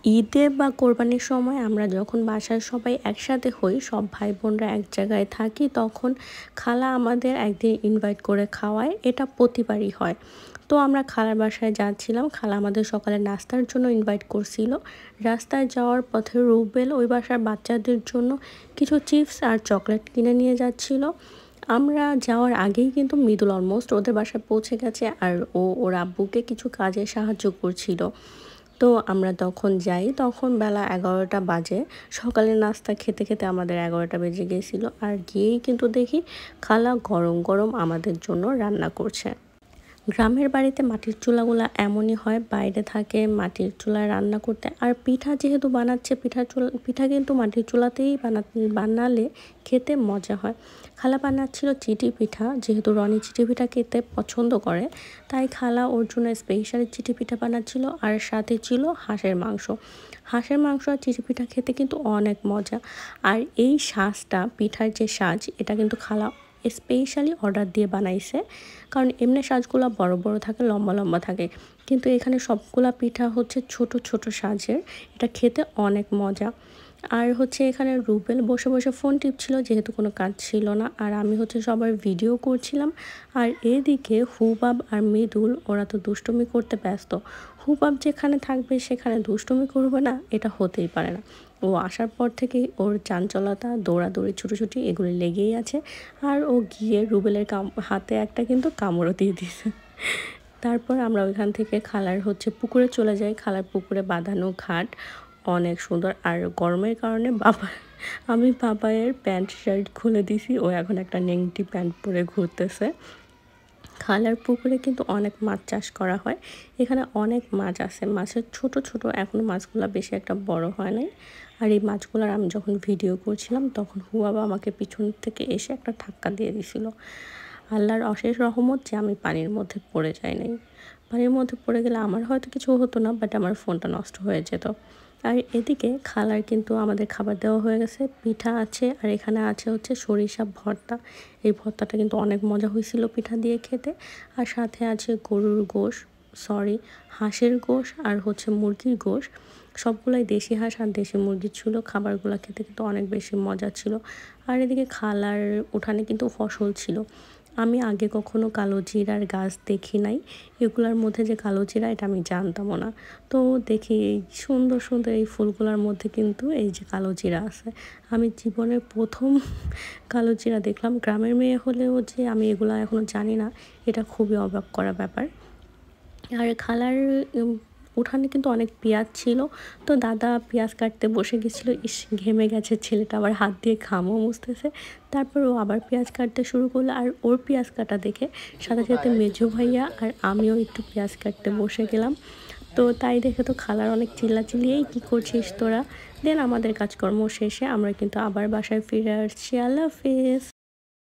ঈদে বা কোরবানির সময় আমরা যখন বাসায় সবাই একসাথে হই, সব ভাই বোনরা এক জায়গায় থাকি, তখন খালা আমাদের একদিন ইনভাইট করে খাওয়ায়। এটা প্রতিবারই হয়। তো আমরা খালার বাসায় যাচ্ছিলাম, খালা আমাদের সকালে নাস্তার জন্য ইনভাইট করছিল। রাস্তায় যাওয়ার পথে রুবেল ওই বাসার বাচ্চাদের জন্য কিছু চিপস আর চকলেট কিনে নিয়ে যাচ্ছিল। আমরা যাওয়ার আগেই কিন্তু মৃদুল অলমোস্ট ওদের বাসায় পৌঁছে গেছে, আর ওর আব্বুকে কিছু কাজে সাহায্য করছিল। তো আমরা তখন যাই, তখন বেলা 11টা বাজে। সকালের নাস্তা খেতে খেতে আমাদের 11টা বেজে গিয়েছিল। আর গিয়েই কিন্তু দেখি খালা গরম গরম আমাদের জন্য রান্না করছে। গ্রামের বাড়িতে মাটির চুলাগুলো এমনই হয়, বাইরে থাকে মাটির চুলায় রান্না করতে। আর পিঠা যেহেতু বানাচ্ছে, পিঠা কিন্তু মাটির চুলাতেই বানালে খেতে মজা হয়। খালা বানাচ্ছিল চিটি পিঠা, যেহেতু রনি চিটি পিঠা খেতে পছন্দ করে, তাই খালা ওর জন্য স্পেশাল চিটি পিঠা বানাচ্ছিল। আর সাথে ছিল হাঁসের মাংস। হাঁসের মাংস আর চিটি পিঠা খেতে কিন্তু অনেক মজা। আর এই সাজটা, পিঠার যে সাজ, এটা কিন্তু খালা স্পেশালি অর্ডার দিয়ে বানাইছে। কারণ এমনি সাজগুলো বড় বড় থাকে, লম্বা লম্বা থাকে, কিন্তু এখানে সবগুলা পিঠা হচ্ছে ছোট ছোট সাজের। এটা খেতে অনেক মজা। আর হচ্ছে এখানে রুবেল বসে বসে ফোন টিপছিল, যেহেতু কোনো কাজ ছিল না। আর আমি হচ্ছে সবার ভিডিও করছিলাম। আর এদিকে হুবাব আর মৃদুল ওরা তো দুষ্টুমি করতে ব্যস্ত। হুবাব যেখানে থাকবে সেখানে দুষ্টুমি করবে না, এটা হতেই পারে না। ও আসার পর থেকেই ওর চাঞ্চলতা, দৌড়াদৌড়ি, ছুটোছুটি এগুলি লেগেই আছে। আর ও গিয়ে রুবেলের হাতে একটা কিন্তু কামড়ও দিয়ে দিয়েছে। তারপর আমরা ওইখান থেকে খালার হচ্ছে পুকুরে চলে যাই। খালার পুকুরে বাঁধানো ঘাট অনেক সুন্দর। আর গরমের কারণে আমি বাবায়ের প্যান্ট শার্ট খুলে দিছি, ও এখন একটা নেংটি প্যান্ট পরে ঘুরতেছে। খালার পুকুরে কিন্তু অনেক মাছ চাষ করা হয়। এখানে অনেক মাছ আছে, মাছের ছোট ছোট, এখনও মাছগুলো বেশি একটা বড় হয় নাই। আর এই মাছগুলোর আমি যখন ভিডিও করছিলাম, তখন হুয়াবা আমাকে পিছন থেকে এসে একটা ধাক্কা দিয়ে দিছিল। আল্লাহর অশেষ রহমত যে আমি পানির মধ্যে পড়ে যাই নাই। পানির মধ্যে পড়ে গেলে আমার হয়তো কিছু হতো না, বাট আমার ফোনটা নষ্ট হয়ে যেত। আর এদিকে খালার কিন্তু আমাদের খাবার দেওয়া হয়ে গেছে, পিঠা আছে, আর এখানে আছে হচ্ছে সরিষা ভর্তা। এই ভর্তাটা কিন্তু অনেক মজা হয়েছিল পিঠা দিয়ে খেতে। আর সাথে আছে গরুর গোশ, সরি, হাঁসের গোশ, আর হচ্ছে মুরগির গোশ। সবগুলাই দেশি হাঁস আর দেশি মুরগি ছিল। খাবারগুলো খেতে কিন্তু অনেক বেশি মজা ছিল। আর এদিকে খালার উঠানে কিন্তু ফসল ছিল। আমি আগে কখনো কালো জিরার গাছ দেখি নাই। এগুলার মধ্যে যে কালো জিরা, এটা আমি জানতামও না। তো দেখি এই সুন্দর সুন্দর এই ফুলগুলোর মধ্যে কিন্তু এই যে কালো জিরা আছে। আমি জীবনের প্রথম কালো জিরা দেখলাম। গ্রামের মেয়ে হলেও যে আমি এগুলা এখনো জানি না, এটা খুবই অবাক করা ব্যাপার। আর খালার উঠানে কিন্তু অনেক পেঁয়াজ ছিল। তো দাদা পেঁয়াজ কাটতে বসে গেছিলো, ইস ঘেমে গেছে ছেলেটা, আবার হাত দিয়ে ঘামও মুছতেছে। তারপর ও আবার পেঁয়াজ কাটতে শুরু করলো। আর ওর পেঁয়াজ কাটা দেখে সাথে সাথে মেজো ভাইয়া আর আমিও একটু পেঁয়াজ কাটতে বসে গেলাম। তো তাই দেখে তো খালার অনেক চিল্লাচিল্লি, এই কী করছিস তোরা। দেন আমাদের কাজকর্ম শেষে আমরা কিন্তু আবার বাসায় ফিরে আসছি। আল্লাহ হাফেজ।